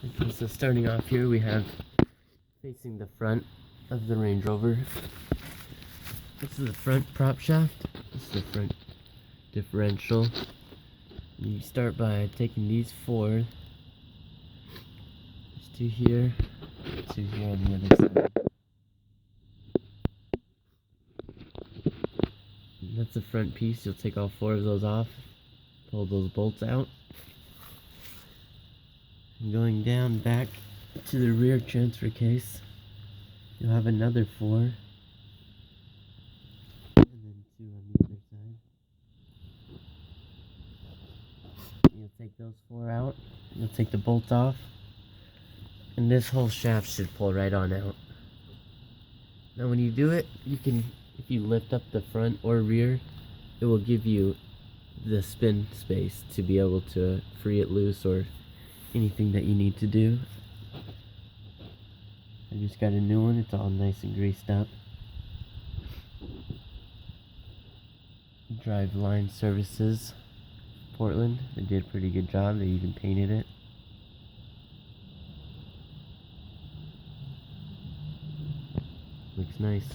Okay, so starting off here, we have facing the front of the Range Rover. This is the front prop shaft. This is the front differential. You start by taking these four. There's two here, two here on the other side. And that's the front piece. You'll take all four of those off, pull those bolts out. And going down back to the rear transfer case, you'll have another four, and then two on the other side. You'll take those four out, you'll take the bolts off, and this whole shaft should pull right on out. Now when you do it, you can, if you lift up the front or rear, it will give you the spin space to be able to free it loose or anything that you need to do. I just got a new one, it's all nice and greased up. Drive Line Services, Portland. They did a pretty good job, they even painted it. Looks nice.